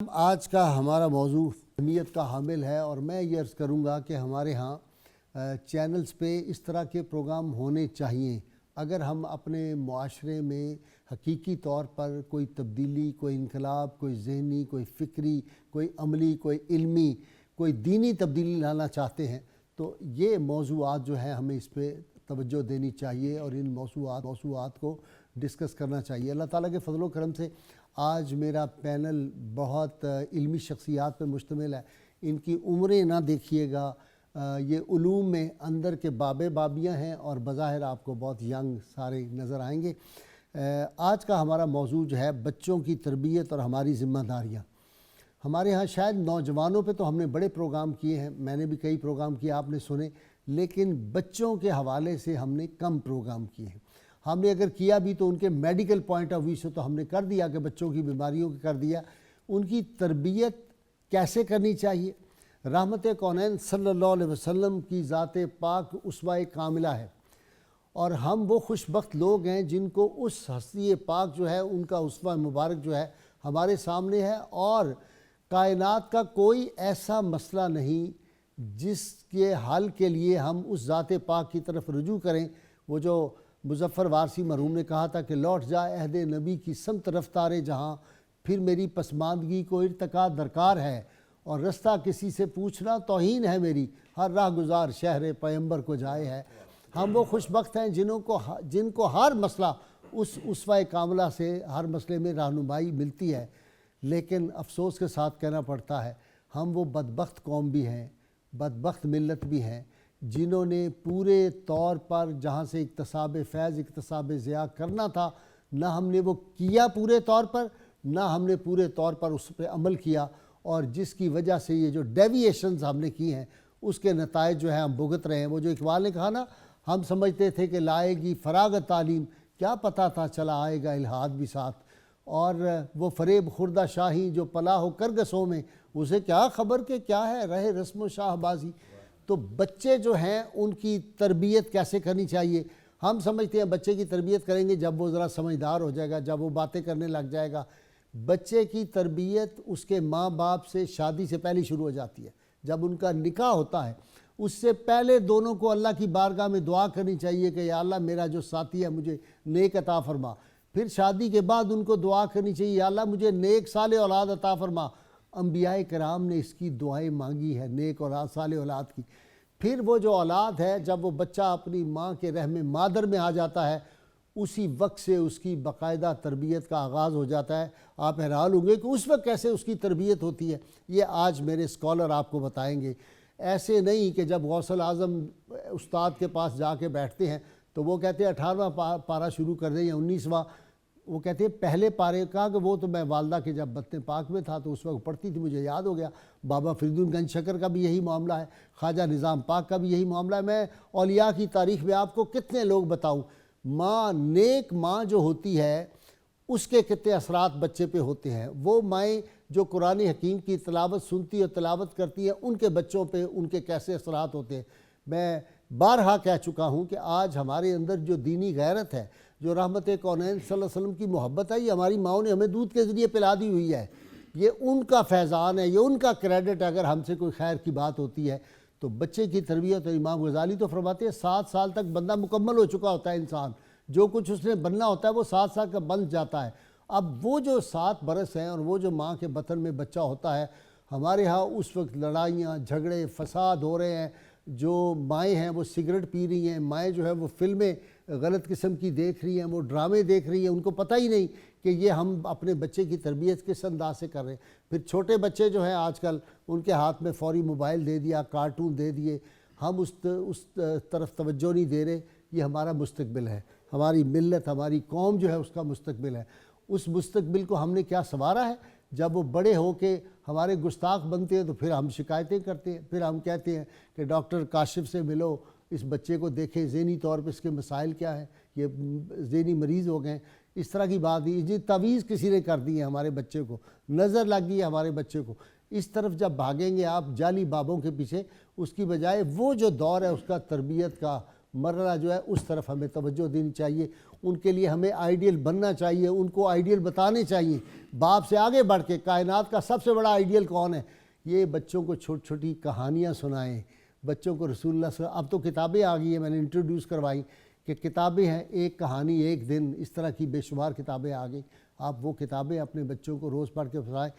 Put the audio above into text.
آج کا ہمارا موضوع اہمیت کا حامل ہے اور میں یہ عرض کروں گا کہ ہمارے ہاں چینلز پہ اس طرح کے پروگرام ہونے چاہیے اگر ہم اپنے معاشرے میں حقیقی طور پر کوئی تبدیلی، کوئی انقلاب، کوئی ذہنی، کوئی فکری، کوئی عملی، کوئی علمی، کوئی دینی تبدیلی لانا چاہتے ہیں تو یہ موضوعات جو ہیں ہمیں اس پہ توجہ دینی چاہیے اور ان موضوعات کو ڈسکس کرنا چاہیے۔ اللہ تعالیٰ کے فضل و کرم سے آج میرا پینل بہت علمی شخصیات پہ مشتمل ہے۔ ان کی عمریں نہ دیکھیے گا، یہ علوم میں اندر کے بابے بابیاں ہیں اور بظاہر آپ کو بہت ینگ سارے نظر آئیں گے۔ آج کا ہمارا موضوع جو ہے بچوں کی تربیت اور ہماری ذمہ داریاں۔ ہمارے ہاں شاید نوجوانوں پہ تو ہم نے بڑے پروگرام کیے ہیں، میں نے بھی کئی پروگرام کیے، آپ نے سنے، لیکن بچوں کے حوالے سے ہم نے کم پروگرام کیے ہیں۔ ہم نے اگر کیا بھی تو ان کے میڈیکل پوائنٹ آف ویو سے تو ہم نے کر دیا کہ بچوں کی بیماریوں کی کر دیا، ان کی تربیت کیسے کرنی چاہیے۔ رحمت کونین صلی اللہ علیہ وسلم کی ذات پاک اسوہ کاملہ ہے اور ہم وہ خوش بخت لوگ ہیں جن کو اس ہستی پاک جو ہے ان کا اسوہ مبارک جو ہے ہمارے سامنے ہے، اور کائنات کا کوئی ایسا مسئلہ نہیں جس کے حل کے لیے ہم اس ذات پاک کی طرف رجوع کریں۔ وہ جو مظفر وارثی مرحوم نے کہا تھا کہ لوٹ جائے عہد نبی کی سمت رفتار جہاں، پھر میری پسماندگی کو ارتقا درکار ہے، اور رستہ کسی سے پوچھنا توہین ہے میری، ہر راہ گزار شہر پیمبر کو جائے ہے۔ ہم وہ خوش بخت ہیں جن کو ہر مسئلہ اس اسوہ کاملہ سے ہر مسئلے میں رہنمائی ملتی ہے، لیکن افسوس کے ساتھ کہنا پڑتا ہے ہم وہ بدبخت قوم بھی ہیں، بدبخت ملت بھی ہیں جنہوں نے پورے طور پر جہاں سے اکتساب فیض، اکتساب ضیاء کرنا تھا، نہ ہم نے وہ کیا پورے طور پر، نہ ہم نے پورے طور پر اس پہ عمل کیا، اور جس کی وجہ سے یہ جو ڈیویشنز ہم نے کی ہیں اس کے نتائج جو ہیں ہم بھگت رہے ہیں۔ وہ جو اقبال نے کہا نا، ہم سمجھتے تھے کہ لائے گی فراغت تعلیم، کیا پتہ تھا چلا آئے گا الہاد بھی ساتھ، اور وہ فریب خوردہ شاہی جو پلا ہو کرگسوں میں، اسے کیا خبر کہ کیا ہے رہے رسم و شاہ بازی۔ تو بچے جو ہیں ان کی تربیت کیسے کرنی چاہیے؟ ہم سمجھتے ہیں بچے کی تربیت کریں گے جب وہ ذرا سمجھدار ہو جائے گا، جب وہ باتیں کرنے لگ جائے گا۔ بچے کی تربیت اس کے ماں باپ سے شادی سے پہلے شروع ہو جاتی ہے۔ جب ان کا نکاح ہوتا ہے اس سے پہلے دونوں کو اللہ کی بارگاہ میں دعا کرنی چاہیے کہ یا اللہ میرا جو ساتھی ہے مجھے نیک عطا فرما۔ پھر شادی کے بعد ان کو دعا کرنی چاہیے یا اللہ مجھے نیک صالح اولاد عطا فرما۔ انبیاء کرام نے اس کی دعائیں مانگی ہے، نیک اور صالح اولاد کی۔ پھر وہ جو اولاد ہے جب وہ بچہ اپنی ماں کے رحم مادر میں آ جاتا ہے، اسی وقت سے اس کی باقاعدہ تربیت کا آغاز ہو جاتا ہے۔ آپ حیران ہوں گے کہ اس وقت کیسے اس کی تربیت ہوتی ہے، یہ آج میرے اسکالر آپ کو بتائیں گے۔ ایسے نہیں کہ جب غوث الاعظم استاد کے پاس جا کے بیٹھتے ہیں تو وہ کہتے ہیں 18واں پارہ شروع کر دیں یا 19واں، وہ کہتے ہیں پہلے پارے کا، کہ وہ تو میں والدہ کے جب بطن پاک میں تھا تو اس وقت پڑھتی تھی، مجھے یاد ہو گیا۔ بابا فریدون گنج شکر کا بھی یہی معاملہ ہے، خواجہ نظام پاک کا بھی یہی معاملہ ہے۔ میں اولیاء کی تاریخ میں آپ کو کتنے لوگ بتاؤں، ماں، نیک ماں جو ہوتی ہے اس کے کتنے اثرات بچے پہ ہوتے ہیں۔ وہ مائیں جو قرآن حکیم کی تلاوت سنتی اور تلاوت کرتی ہیں، ان کے بچوں پہ ان کے کیسے اثرات ہوتے ہیں۔ میں بارہا کہہ چکا ہوں کہ آج ہمارے اندر جو دینی غیرت ہے، جو رحمت کونین صلی اللہ علیہ وسلم کی محبت ہے، یہ ہماری ماؤں نے ہمیں دودھ کے ذریعے پلا دی ہوئی ہے۔ یہ ان کا فیضان ہے، یہ ان کا کریڈٹ۔ اگر ہم سے کوئی خیر کی بات ہوتی ہے تو بچے کی تربیت، امام غزالی تو فرماتے ہیں 7 سال تک بندہ مکمل ہو چکا ہوتا ہے انسان، جو کچھ اس نے بننا ہوتا ہے وہ 7 سال کا بن جاتا ہے۔ اب وہ جو 7 برس ہیں اور وہ جو ماں کے بطن میں بچہ ہوتا ہے، ہمارے ہاں اس وقت لڑائیاں، جھگڑے، فساد ہو رہے ہیں۔ جو مائیں ہیں وہ سگریٹ پی رہی ہیں، مائیں جو ہے وہ فلمیں غلط قسم کی دیکھ رہی ہیں، وہ ڈرامے دیکھ رہی ہیں، ان کو پتہ ہی نہیں کہ یہ ہم اپنے بچے کی تربیت کس انداز سے کر رہے ہیں۔ پھر چھوٹے بچے جو ہیں آج کل ان کے ہاتھ میں فوری موبائل دے دیا، کارٹون دے دیے، ہم اس طرف توجہ نہیں دے رہے۔ یہ ہمارا مستقبل ہے، ہماری ملت، ہماری قوم جو ہے اس کا مستقبل ہے۔ اس مستقبل کو ہم نے کیا سنوارا ہے؟ جب وہ بڑے ہو کے ہمارے گستاخ بنتے ہیں تو پھر ہم شکایتیں کرتے ہیں، پھر ہم کہتے ہیں کہ ڈاکٹر کاشف سے ملو، اس بچے کو دیکھیں ذہنی طور پہ اس کے مسائل کیا ہیں، یہ ذہنی مریض ہو گئے۔ اس طرح کی بات نہیں، یہ تعویذ کسی نے کر دی ہے ہمارے بچے کو، نظر لگ گئی ہے ہمارے بچے کو۔ اس طرف جب بھاگیں گے آپ جعلی بابوں کے پیچھے، اس کی بجائے وہ جو دور ہے اس کا تربیت کا، مرحلہ جو ہے اس طرف ہمیں توجہ دینی چاہیے، ان کے لیے ہمیں آئیڈیل بننا چاہیے، ان کو آئیڈیل بتانے چاہیے۔ باپ سے آگے بڑھ کے کائنات کا سب سے بڑا آئیڈیل کون ہے؟ یہ بچوں کو چھوٹی چھوٹی کہانیاں سنائیں، بچوں کو رسول اللہ صلی اللہ علیہ وسلم، اب تو کتابیں آ گئی ہیں، میں نے انٹروڈیوس کروائی کہ کتابیں ہیں، ایک کہانی ایک دن، اس طرح کی بے شمار کتابیں آ گئی۔ آپ وہ کتابیں اپنے بچوں کو روز پڑھ کے بتائیں۔